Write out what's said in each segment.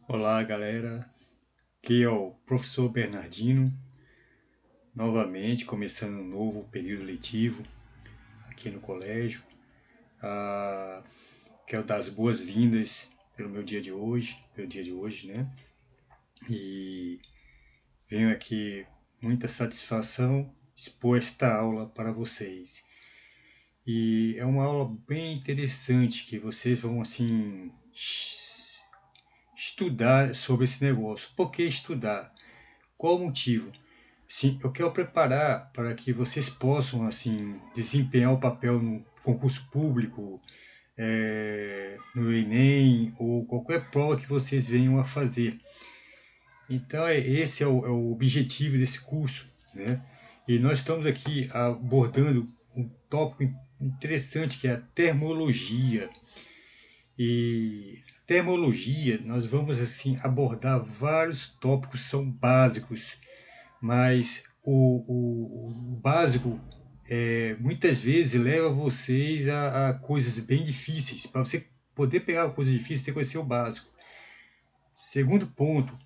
Olá galera, aqui é o professor Bernardino, novamente começando um novo período letivo aqui no colégio. Quero dar as boas-vindas pelo meu dia de hoje, né? E venho aqui muita satisfação expor esta aula para vocês. E é uma aula bem interessante que vocês vão assim estudar sobre esse negócio. Por que estudar? Qual o motivo? Sim, eu quero preparar para que vocês possam assim desempenhar o papel no concurso público, no Enem ou qualquer prova que vocês venham a fazer. Então esse é o objetivo desse curso, né? E nós estamos aqui abordando um tópico interessante que é a termologia. E termologia, nós vamos assim abordar vários tópicos que são básicos, mas o básico muitas vezes leva vocês a coisas bem difíceis. Para você poder pegar coisas difíceis, tem que conhecer o básico. Segundo ponto,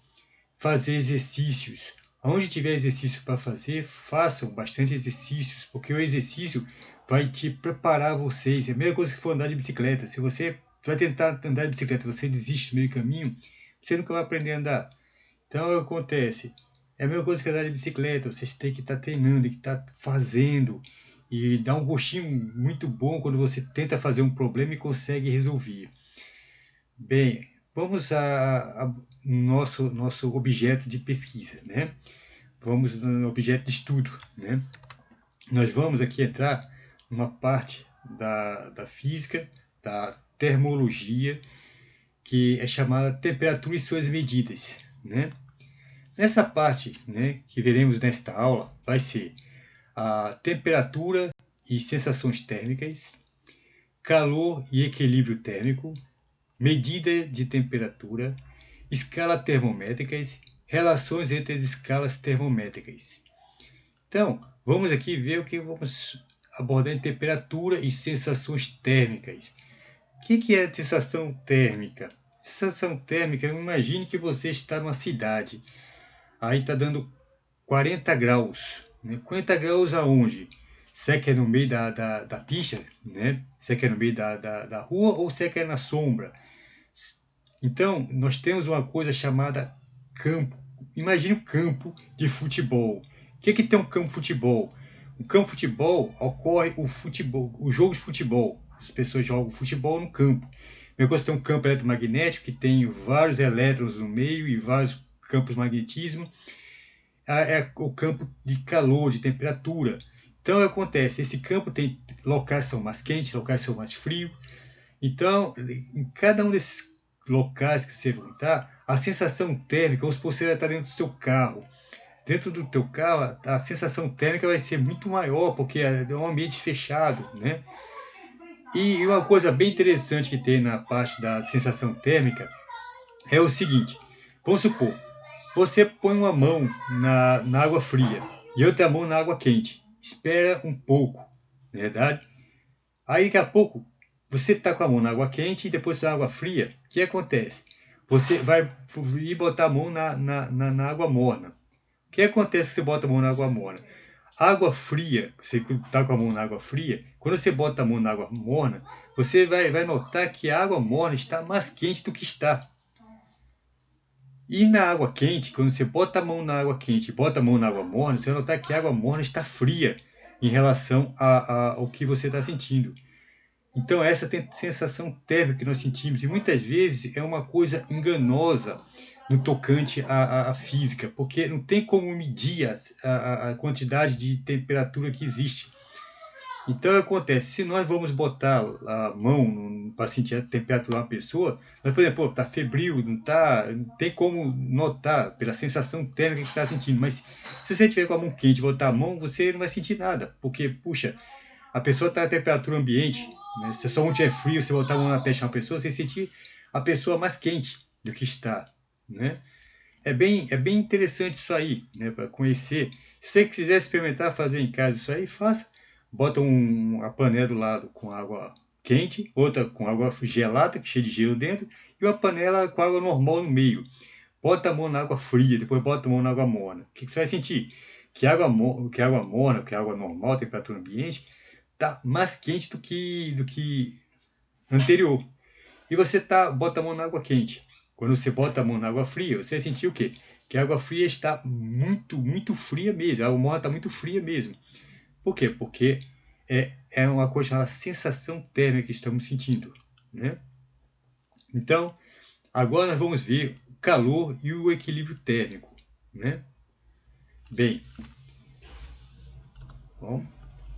fazer exercícios. Onde tiver exercício para fazer, façam bastante exercícios, porque o exercício vai te preparar vocês. É a mesma coisa que for andar de bicicleta. Se você vai tentar andar de bicicleta, você desiste no meio do caminho, você nunca vai aprender a andar. Então, acontece. É a mesma coisa que andar de bicicleta. Vocês têm que estar treinando, tem que estar fazendo. E dá um gostinho muito bom quando você tenta fazer um problema e consegue resolver. Bem, vamos a nosso objeto de pesquisa, né? Vamos no objeto de estudo, né? Nós vamos aqui entrar numa parte da física, da termologia, que é chamada temperatura e suas medidas, né? Nessa parte, né, que veremos nesta aula, vai ser a temperatura e sensações térmicas, calor e equilíbrio térmico, medida de temperatura, escala termométricas, relações entre as escalas termométricas. Então, vamos aqui ver o que vamos abordar em temperatura e sensações térmicas. O que é a sensação térmica? Sensação térmica, imagine que você está numa cidade, aí está dando 40 graus. Né? 40 graus aonde? Se é que é no meio da pista, né? Se é que é no meio da rua ou se é que é na sombra. Então, nós temos uma coisa chamada campo. Imagine um campo de futebol. O que tem um campo de futebol? Um campo de futebol ocorre o jogo de futebol. As pessoas jogam futebol no campo. Mesma coisa tem um campo eletromagnético que tem vários elétrons no meio e vários campos de magnetismo. É o campo de calor, de temperatura. Então acontece, esse campo tem locais que são mais quentes, locais que são mais frios. Então, em cada um desses locais que você vai estar, a sensação térmica, ou se você vai estar dentro do seu carro. Dentro do teu carro, a sensação térmica vai ser muito maior, porque é um ambiente fechado, né? E uma coisa bem interessante que tem na parte da sensação térmica é o seguinte, vamos supor, você põe uma mão na água fria e outra mão na água quente. Espera um pouco, não é verdade? Aí daqui a pouco você está com a mão na água quente e depois na água fria. O que acontece? Você vai ir botar a mão na água morna. O que acontece se você bota a mão na água morna? Água fria, você está com a mão na água fria, quando você bota a mão na água morna, você vai notar que a água morna está mais quente do que está. E na água quente, quando você bota a mão na água quente e bota a mão na água morna, você vai notar que a água morna está fria em relação ao que você está sentindo. Então essa sensação térmica que nós sentimos, e muitas vezes é uma coisa enganosa no tocante à física, porque não tem como medir a quantidade de temperatura que existe. Então acontece, se nós vamos botar a mão para sentir a temperatura de uma pessoa, mas por exemplo, está febril, não tem como notar pela sensação térmica que está sentindo, mas se você tiver com a mão quente e botar a mão, você não vai sentir nada, porque, puxa, a pessoa está a temperatura ambiente, né? Se só um tiver frio, você botar a mão na testa de uma pessoa, você sentir a pessoa mais quente do que está, né? É bem interessante isso aí, né, para conhecer. Se você quiser experimentar fazer em casa isso aí, faça. Bota a panela do lado com água quente, outra com água gelada, cheia de gelo dentro, e uma panela com água normal no meio. Bota a mão na água fria, depois bota a mão na água morna. O que você vai sentir? Que água morna, que água normal, temperatura ambiente, está mais quente do que anterior. E você bota a mão na água quente. Quando você bota a mão na água fria, você vai sentir o quê? Que a água fria está muito, muito fria mesmo. A água morna está muito fria mesmo. Por quê? Porque é uma coisa chamada sensação térmica que estamos sentindo, né? Então, agora nós vamos ver o calor e o equilíbrio térmico, né? Bem, bom,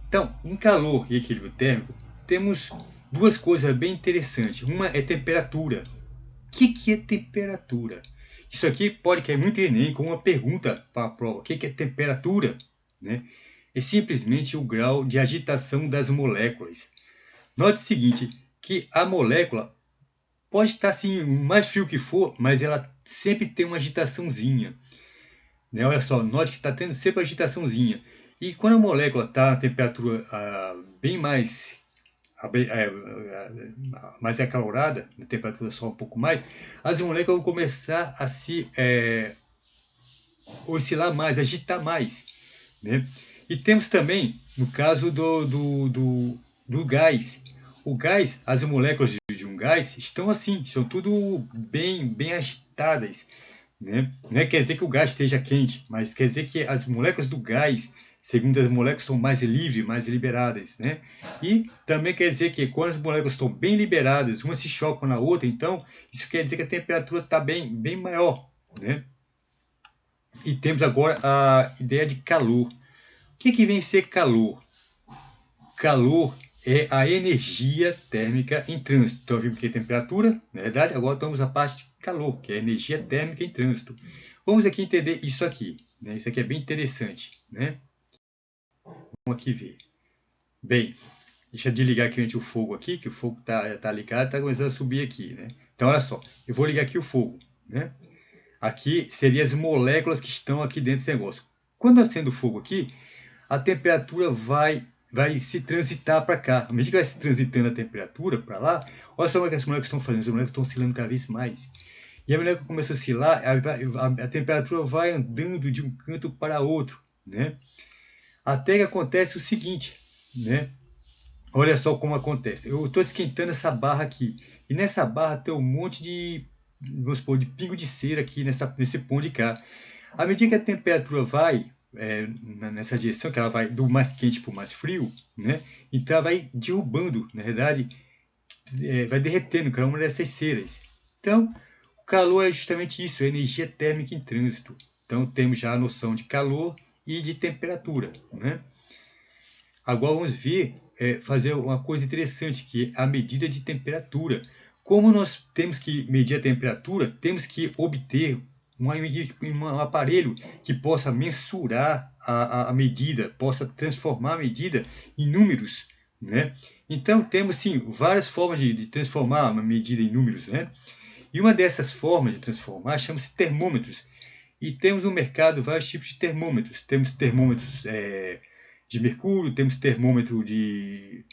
então, em calor e equilíbrio térmico, temos duas coisas bem interessantes. Uma é temperatura. O que é temperatura? Isso aqui pode cair muito em Enem como uma pergunta para a prova. O que é temperatura? Né? É simplesmente o grau de agitação das moléculas. Note o seguinte, que a molécula pode estar assim, mais frio que for, mas ela sempre tem uma agitaçãozinha. Né? Olha só, note que está tendo sempre uma agitaçãozinha. E quando a molécula está a temperatura bem mais mais acalorada, a temperatura só um pouco mais, as moléculas vão começar a se oscilar mais, agitar mais. Né? E temos também, no caso do gás. O gás, as moléculas de um gás estão assim, são tudo bem agitadas. Né? Não é quer dizer que o gás esteja quente, mas quer dizer que as moléculas do gás, segundo as moléculas, são mais livres, mais liberadas. Né? E também quer dizer que quando as moléculas estão bem liberadas, uma se chocam na outra, então isso quer dizer que a temperatura está bem maior. Né? E temos agora a ideia de calor. O que vem a ser calor? Calor é a energia térmica em trânsito. Então, vimos que é temperatura, na verdade, agora estamos na parte de calor, que é a energia térmica em trânsito. Vamos aqui entender isso aqui. Né? Isso aqui é bem interessante. Né? Vamos aqui ver. Bem, deixa eu desligar aqui o fogo aqui, que o fogo está ligado, está começando a subir aqui. Né? Então, olha só, eu vou ligar aqui o fogo. Né? Aqui seriam as moléculas que estão aqui dentro desse negócio. Quando acende o fogo aqui, a temperatura vai se transitar para cá. À medida que vai se transitando a temperatura para lá, olha só o que as moléculas estão fazendo. As moléculas estão oscilando cada vez mais. E a molécula começa a oscilar, a temperatura vai andando de um canto para outro. Né? Até que acontece o seguinte. Né? Olha só como acontece. Eu estou esquentando essa barra aqui. E nessa barra tem um monte de, vamos supor, de pingo de cera aqui nesse ponto de cá. À medida que a temperatura vai nessa direção, que ela vai do mais quente para o mais frio, né? Então ela vai derrubando, na verdade, vai derretendo cada uma dessas ceras. Então, o calor é justamente isso, é energia térmica em trânsito. Então temos já a noção de calor e de temperatura. Né? Agora vamos ver, fazer uma coisa interessante, que é a medida de temperatura. Como nós temos que medir a temperatura, temos que obter um aparelho que possa mensurar a medida, possa transformar a medida em números. Né? Então temos sim várias formas de transformar uma medida em números. Né? E uma dessas formas de transformar chama-se termômetros. E temos no mercado vários tipos de termômetros. Temos termômetros de mercúrio, temos termômetro de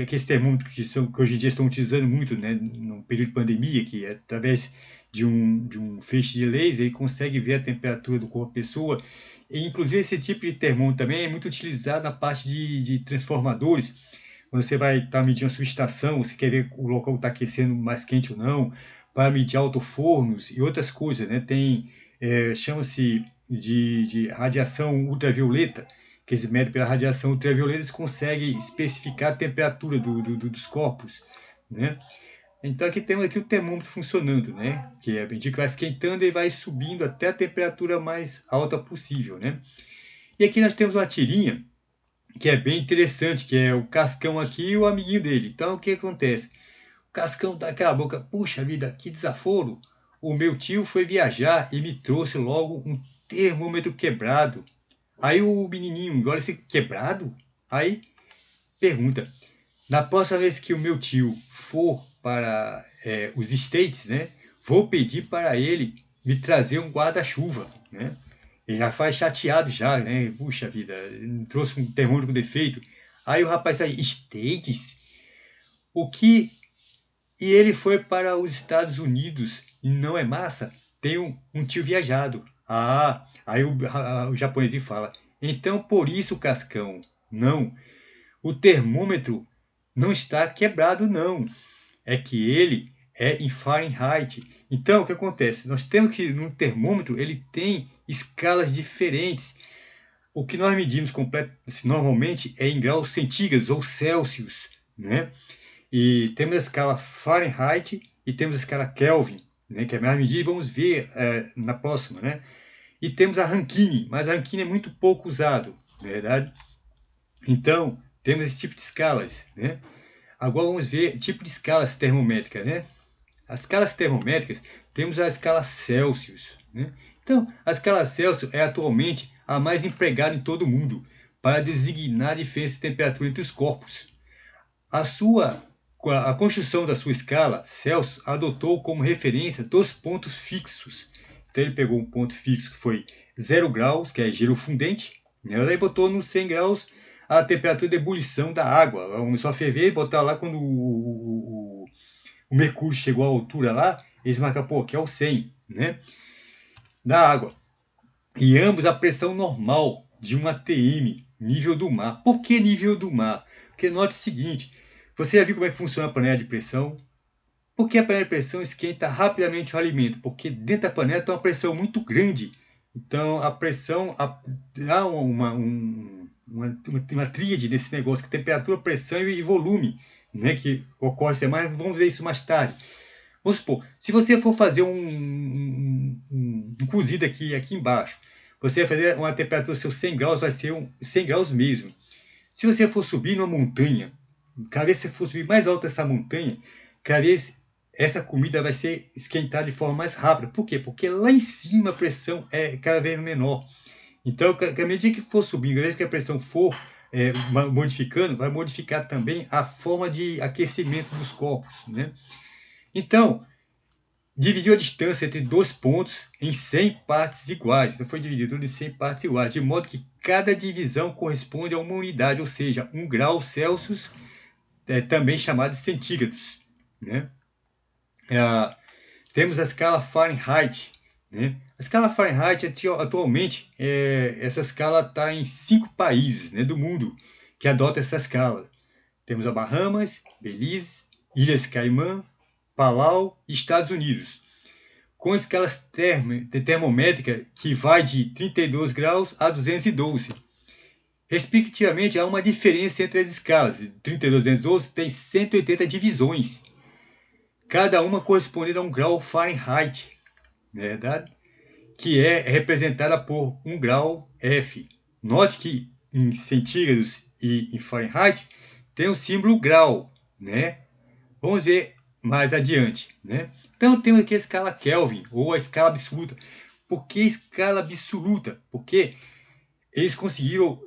aqueles termômetros que hoje em dia estão utilizando muito, né, no período de pandemia, que é através de um feixe de laser e consegue ver a temperatura do corpo da pessoa. E, inclusive, esse tipo de termômetro também é muito utilizado na parte de transformadores. Quando você vai estar medindo a sua estação, você quer ver o local está aquecendo mais quente ou não, para medir alto-fornos e outras coisas. Né? Tem, chama-se de radiação ultravioleta, que eles medem pela radiação ultravioleta, eles conseguem especificar a temperatura dos corpos. Né? Então aqui temos aqui o termômetro funcionando, né? Que é a medida que vai esquentando e vai subindo até a temperatura mais alta possível. Né? E aqui nós temos uma tirinha que é bem interessante, que é o Cascão aqui e o amiguinho dele. Então o que acontece? O Cascão dá aquela boca, puxa vida, que desaforo. O meu tio foi viajar e me trouxe logo um termômetro quebrado. Aí o menininho, olha esse quebrado. Aí pergunta, na próxima vez que o meu tio for para os States, né, vou pedir para ele me trazer um guarda-chuva. Né? Ele já faz chateado já, né? Puxa vida, trouxe um termômetro com defeito. Aí o rapaz aí, States? E ele foi para os Estados Unidos, e não é massa? Tem um tio viajado. Aí o japonês fala, então por isso, Cascão, não, o termômetro não está quebrado, não. É que ele é em Fahrenheit. Então, o que acontece? Nós temos que, no termômetro, ele tem escalas diferentes. O que nós medimos normalmente é em graus centígrados ou Celsius, né? E temos a escala Fahrenheit e temos a escala Kelvin, né? Que é mais medida, e vamos ver na próxima, né? E temos a Rankine, mas a Rankine é muito pouco usado, na verdade. Então, temos esse tipo de escalas, né? Agora vamos ver tipo de escalas termométricas, né? As escalas termométricas, temos a escala Celsius, né? Então, a escala Celsius é atualmente a mais empregada em todo o mundo para designar a diferença de temperatura entre os corpos. A construção da sua escala Celsius adotou como referência 2 pontos fixos. Então ele pegou um ponto fixo que foi 0 graus, que é gelo fundente, né? Daí botou nos 100 graus a temperatura de ebulição da água. Ela começou a ferver e botar lá quando o mercúrio chegou à altura lá, eles marcam, pô, que é o 100, né? Da água. E ambos a pressão normal de 1 atm, nível do mar. Por que nível do mar? Porque note o seguinte, você já viu como é que funciona a panela de pressão? Porque a panela de pressão esquenta rapidamente o alimento, porque dentro da panela tem uma pressão muito grande. Então a pressão dá uma tríade nesse negócio, que temperatura, pressão e volume, né, que ocorre mais, vamos ver isso mais tarde. Vamos supor, se você for fazer um cozido aqui embaixo, você vai fazer uma temperatura, seus 100 graus vai ser 100 graus mesmo. Se você for subir numa montanha, cada vez que você for subir mais alto essa montanha, cada vez essa comida vai ser esquentada de forma mais rápida. Por quê? Porque lá em cima a pressão é cada vez menor. Então, à medida que for subindo, cada vez que a pressão for modificando, vai modificar também a forma de aquecimento dos corpos, né? Então, dividiu a distância entre 2 pontos em 100 partes iguais. Então, foi dividido em 100 partes iguais, de modo que cada divisão corresponde a uma unidade, ou seja, 1 grau Celsius, também chamado de centígrados, né? Temos a escala Fahrenheit, né? A escala Fahrenheit, atualmente, essa escala está em 5 países, né, do mundo que adotam essa escala. Temos a Bahamas, Belize, Ilhas Caimã, Palau e Estados Unidos, com escalas termométricas que vai de 32 graus a 212. Respectivamente, há uma diferença entre as escalas. 32 e 212 tem 180 divisões, cada uma correspondendo a 1 grau Fahrenheit, não é verdade? Que é representada por 1 grau F. Note que em centígrados e em Fahrenheit tem o símbolo grau, né? Vamos ver mais adiante, né? Então temos aqui a escala Kelvin, ou a escala absoluta. Por que escala absoluta? Porque eles conseguiram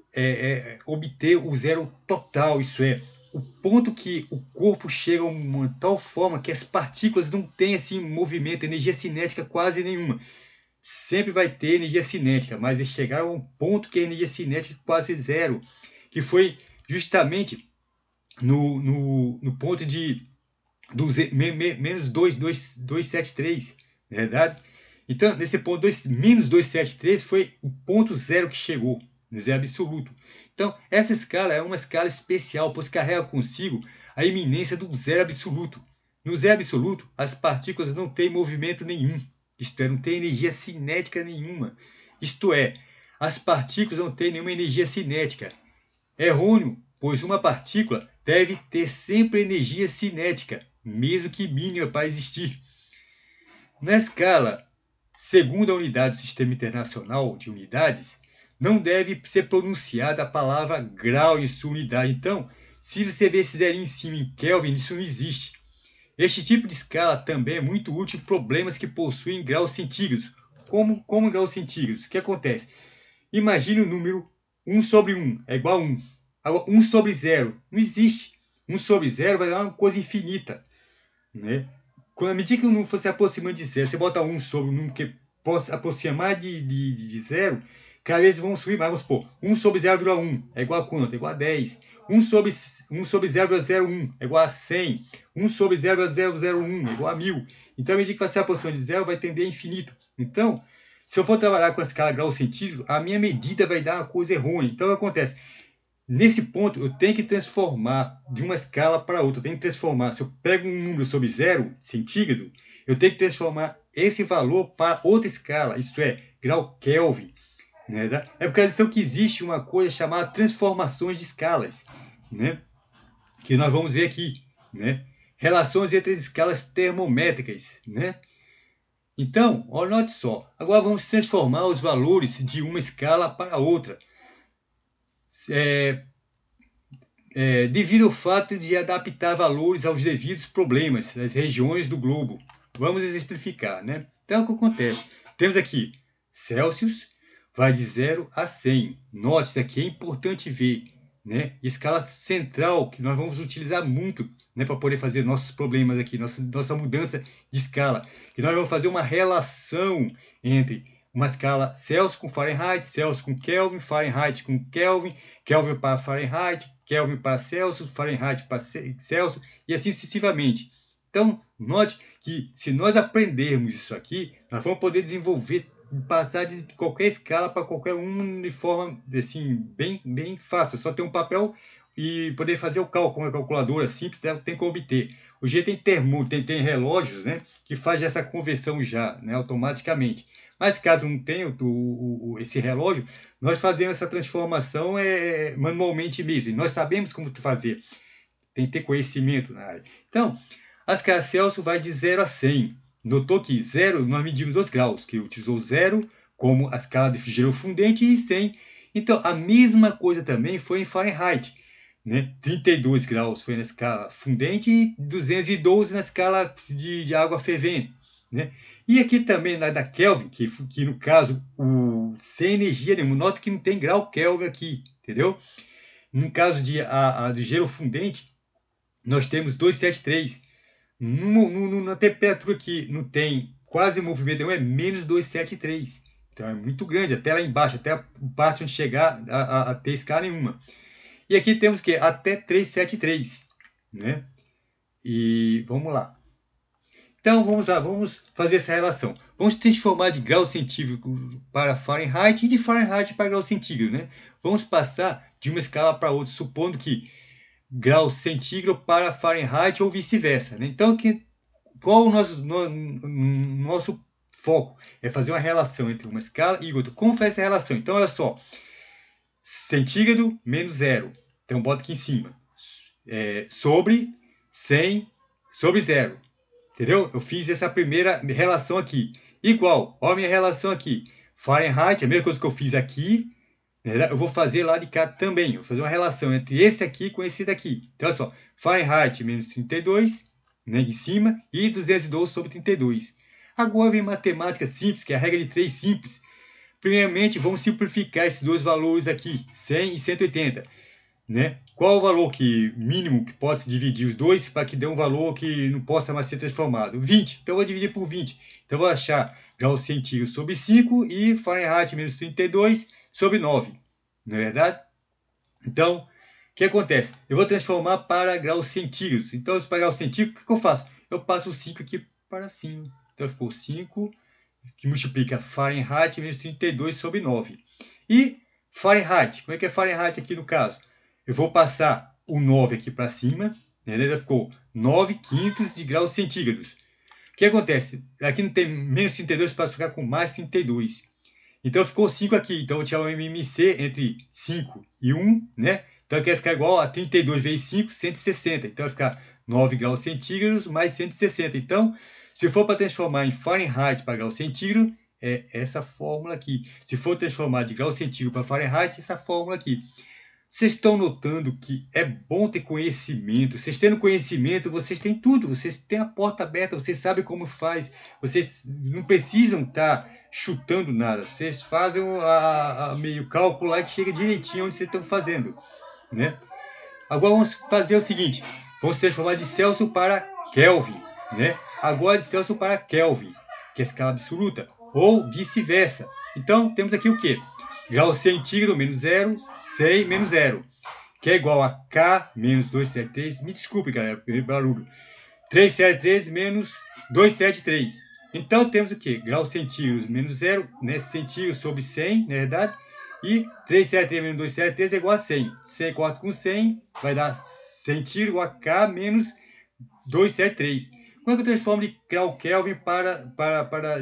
obter o zero total, isso é, o ponto que o corpo chega a uma tal forma que as partículas não têm assim movimento, energia cinética quase nenhuma. Sempre vai ter energia cinética, mas eles chegaram a um ponto que a energia cinética é quase zero, que foi justamente no ponto de menos 273, não é verdade? Então, nesse ponto menos 273 foi o ponto zero que chegou, no zero absoluto. Então, essa escala é uma escala especial, pois carrega consigo a iminência do zero absoluto. No zero absoluto, as partículas não têm movimento nenhum, isto é, não tem energia cinética nenhuma. Isto é, as partículas não têm nenhuma energia cinética. É errôneo, pois uma partícula deve ter sempre energia cinética, mesmo que mínima para existir. Na escala, segundo a unidade do Sistema Internacional de Unidades, não deve ser pronunciada a palavra grau em sua unidade. Então, se você ver esse zerinho em cima em Kelvin, isso não existe. Este tipo de escala também é muito útil em problemas que possuem graus centígrados. Como graus centígrados? O que acontece? Imagine o número 1 sobre 1 é igual a 1. Agora, 1 sobre 0 não existe. 1 sobre 0 vai dar uma coisa infinita, né? À medida que o número for se aproximando de 0, você bota 1 sobre um número que aproxima mais de 0, Cada vez vamos subir mais, vamos supor, 1 sobre 0,1 é igual a quanto? É igual a 10. 1 sobre 0,01 é igual a 100. 1 sobre 0,001 é igual a 1000. Então, à medida que vai ser a posição de zero, vai tender a infinito. Então, se eu for trabalhar com a escala grau centígrado, a minha medida vai dar uma coisa errônea. Então, o que acontece? Nesse ponto, eu tenho que transformar de uma escala para outra. Eu tenho que transformar. Se eu pego um número sobre 0 centígrado, eu tenho que transformar esse valor para outra escala, isto é, grau Kelvin. Né? É por causa disso que existe uma coisa chamada transformações de escalas, né? Que nós vamos ver aqui. Né? Relações entre as escalas termométricas. Né? Então, note só. Agora vamos transformar os valores de uma escala para outra. Devido ao fato de adaptar valores aos devidos problemas, das regiões do globo. Vamos exemplificar, né? Então, o que acontece? Temos aqui Celsius, vai de 0 a 100. Note, isso aqui é importante ver, né? E escala central, que nós vamos utilizar muito, né, para poder fazer nossos problemas aqui, nossa mudança de escala. Que nós vamos fazer uma relação entre uma escala Celsius com Fahrenheit, Celsius com Kelvin, Fahrenheit com Kelvin, Kelvin para Fahrenheit, Kelvin para Celsius, Fahrenheit para Celsius, e assim sucessivamente. Então, note que se nós aprendermos isso aqui, nós vamos poder desenvolver, passar de qualquer escala para qualquer um de forma assim, bem fácil. Só ter um papel e poder fazer o cálculo com uma calculadora simples, tem que obter. Hoje tem relógios, né, que faz essa conversão já, né, automaticamente. Mas caso não tenha esse relógio, nós fazemos essa transformação manualmente mesmo. E nós sabemos como fazer. Tem que ter conhecimento na área. Então, a escala Celsius vai de 0 a 100. Notou que 0 nós medimos os graus, que utilizou 0 como a escala de gelo fundente e 100. Então, a mesma coisa também foi em Fahrenheit. Né? 32 graus foi na escala fundente e 212 na escala de água fervente. Né? E aqui também da Kelvin, que no caso, sem energia nenhuma, nota que não tem grau Kelvin aqui, entendeu? No caso do gelo fundente, nós temos 273. Na temperatura que não tem quase movimento nenhum, é menos 273. Então é muito grande, até lá embaixo, até a parte onde chegar a ter escala nenhuma. E aqui temos que até 373, né? E vamos lá. Então vamos lá, vamos fazer essa relação. Vamos transformar de grau centígrado para Fahrenheit e de Fahrenheit para grau centígrado, né? Vamos passar de uma escala para outra, supondo que grau centígrado para Fahrenheit ou vice-versa, né? Então, qual o nosso foco? É fazer uma relação entre uma escala e outra. Como faz essa relação? Então, olha só. Centígrado menos 0. Então, bota aqui em cima. Sobre 100 sobre 0. Entendeu? Eu fiz essa primeira relação aqui. Igual, olha a minha relação aqui. Fahrenheit, a mesma coisa que eu fiz aqui, né? Eu vou fazer lá de cá também. Eu vou fazer uma relação entre esse aqui com esse daqui. Então, olha só. Fahrenheit menos 32, né, em cima, e 212 sobre 32. Agora vem matemática simples, que é a regra de 3 simples. Primeiramente, vamos simplificar esses dois valores aqui, 100 e 180. Né? Qual o valor mínimo que pode dividir os dois para que dê um valor que não possa mais ser transformado? 20. Então, eu vou dividir por 20. Então, eu vou achar grau centígrado sobre 5 e Fahrenheit menos 32 sobre 9. Não é verdade? Então, o que acontece? Eu vou transformar para graus centígrados. Então, para graus centígrados, o que eu faço? Eu passo o 5 aqui para cima. Então, ficou 5, que multiplica Fahrenheit menos 32 sobre 9. E Fahrenheit, como é que é Fahrenheit aqui no caso? Eu vou passar o 9 aqui para cima, né? Ficou 9 quintos de graus centígrados. O que acontece? Aqui não tem menos 32, para ficar com mais 32. Então ficou 5 aqui. Então eu vou tirar o MMC entre 5 e 1, né? Então aqui vai ficar igual a 32 vezes 5, 160. Então vai ficar 9 graus centígrados mais 160. Então, se for para transformar em Fahrenheit para grau centígrado, é essa fórmula aqui. Se for transformar de grau centígrado para Fahrenheit, essa fórmula aqui. Vocês estão notando que é bom ter conhecimento. Vocês tendo conhecimento, vocês têm tudo. Vocês têm a porta aberta, vocês sabem como faz. Vocês não precisam estar chutando nada. Vocês fazem meio cálculo lá que chega direitinho onde vocês estão fazendo. Né? Agora vamos fazer o seguinte. Vamos transformar de Celsius para Kelvin. Né? Agora de Celsius para Kelvin, que é a escala absoluta. Ou vice-versa. Então, temos aqui o quê? graus centígrados menos 0, 100 menos 0, que é igual a K menos 273, me desculpe, galera, pelo barulho, 373 menos 273. Então, temos o quê? Graus centígrados menos 0, né? Centígrados sobre 100, na verdade, e 373 menos 273 é igual a 100. 100 corta com 100, vai dar centígrado igual a K menos 273. Como é que eu transformo de grau Kelvin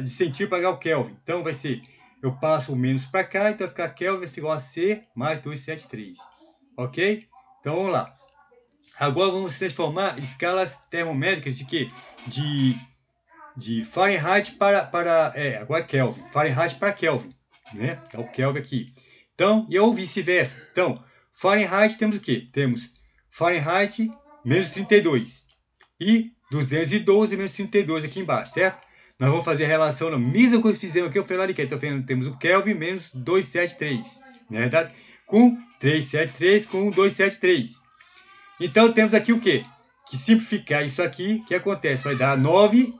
de centígrado para grau Kelvin? Então, vai ser, eu passo o menos para cá, então vai ficar Kelvin vai ser igual a C mais 273. Ok? Então, vamos lá. Agora vamos transformar escalas termométricas de quê? De Fahrenheit agora Kelvin. Fahrenheit para Kelvin, né? É o Kelvin aqui. Então, e ou vice-versa. Então, Fahrenheit temos o quê? Temos Fahrenheit menos 32 e 212 menos 32 aqui embaixo, certo? Nós vamos fazer a relação na mesma coisa que fizemos aqui, eu falei lá de que então, temos o Kelvin menos 273, na verdade, com 373 com 273. Então, temos aqui o quê? Que simplificar isso aqui, o que acontece? Vai dar 9,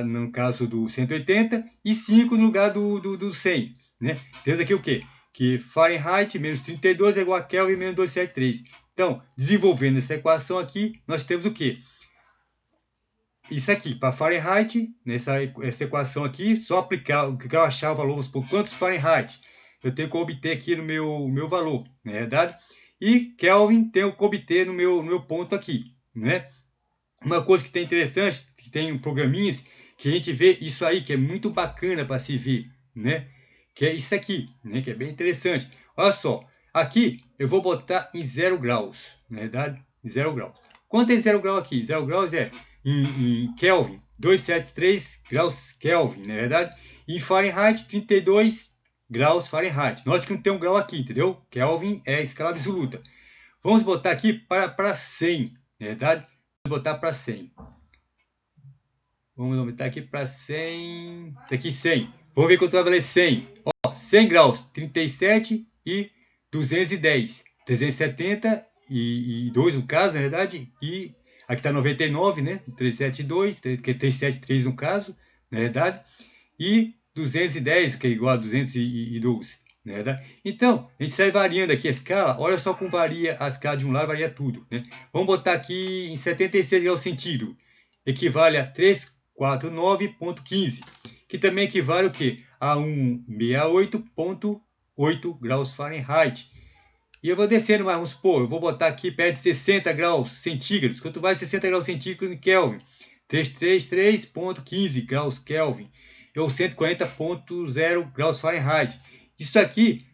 no caso do 180, e 5 no lugar do 100. Né? Temos aqui o quê? Que Fahrenheit menos 32 é igual a Kelvin menos 273. Então, desenvolvendo essa equação aqui, nós temos o quê? Isso aqui, para Fahrenheit, essa equação aqui, só aplicar o que eu achar o valor, vamos supor, quantos Fahrenheit eu tenho que obter aqui no meu valor, não é verdade? E Kelvin tenho que obter no meu ponto aqui, né? Uma coisa que tem interessante, que tem programinhas, que a gente vê isso aí, que é muito bacana para se ver, né? Que é isso aqui, né? Que é bem interessante. Olha só, aqui eu vou botar em 0 graus, na verdade, 0 graus. Quanto é 0 grau aqui? 0 graus é em Kelvin, 273 graus Kelvin, na verdade. E em Fahrenheit, 32 graus Fahrenheit. Note que não tem um grau aqui, entendeu? Kelvin é a escala absoluta. Vamos botar aqui para 100, na verdade. Vamos botar para 100. Vamos botar aqui para 100. Aqui 100. Vamos ver quanto vai valer 100. Ó, 100 graus, 37 e 210. 372 no caso, na verdade. E aqui está 99, né? 372, que é 373 no caso, na verdade. E 210, que é igual a 212. Né? Então, a gente sai variando aqui a escala. Olha só como varia a escala de um lado, varia tudo. Né? Vamos botar aqui em 76 graus centígrado. Equivale a 349,15. Que também equivale o quê? A 168,8 graus Fahrenheit. E eu vou descendo mais, vamos supor, eu vou botar aqui perto de 60 graus centígrados. Quanto vale 60 graus centígrados em Kelvin? 333,15 graus Kelvin. Ou 140,0 graus Fahrenheit. Isso aqui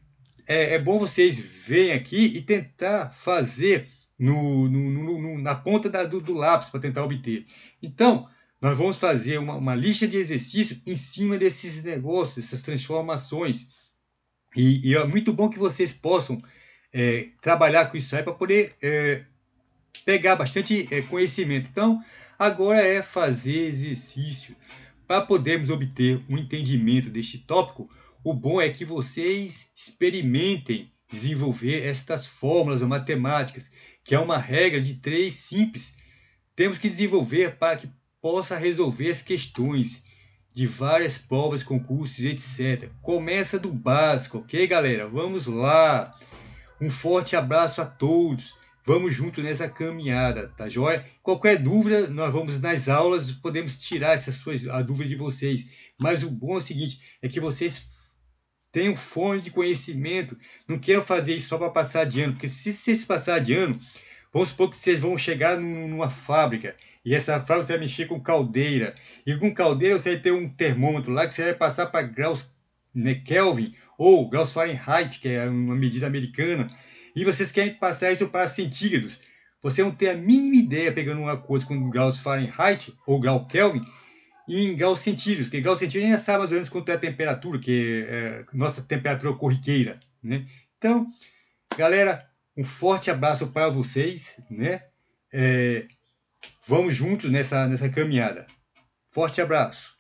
é bom vocês verem aqui e tentar fazer na ponta do lápis para tentar obter. Então, nós vamos fazer uma lista de exercícios em cima desses negócios, essas transformações. E é muito bom que vocês possam trabalhar com isso aí para poder pegar bastante conhecimento. Então, agora é fazer exercício. Para podermos obter um entendimento deste tópico, o bom é que vocês experimentem desenvolver estas fórmulas matemáticas, que é uma regra de 3 simples. Temos que desenvolver para que possa resolver as questões de várias provas, concursos, etc. Começa do básico, ok, galera? Vamos lá! Um forte abraço a todos! Vamos junto nessa caminhada, tá joia? Qualquer dúvida, nós vamos nas aulas, podemos tirar a dúvida de vocês. Mas o bom é o seguinte, é que vocês tenham fome de conhecimento, não queiram fazer isso só para passar de ano, porque se vocês passar de ano, vamos supor que vocês vão chegar numa fábrica, e essa fábrica você vai mexer com caldeira, e com caldeira você vai ter um termômetro lá que você vai passar para graus, né, Kelvin, ou graus Fahrenheit, que é uma medida americana, e vocês querem passar isso para centígrados. Você não tem a mínima ideia, pegando uma coisa com graus Fahrenheit ou grau Kelvin, e em graus centígrados, porque graus centígrados a gente já sabe mais ou menos quanto é a temperatura, que é nossa temperatura corriqueira. Né? Então, galera, um forte abraço para vocês. Né? Vamos juntos nessa caminhada. Forte abraço.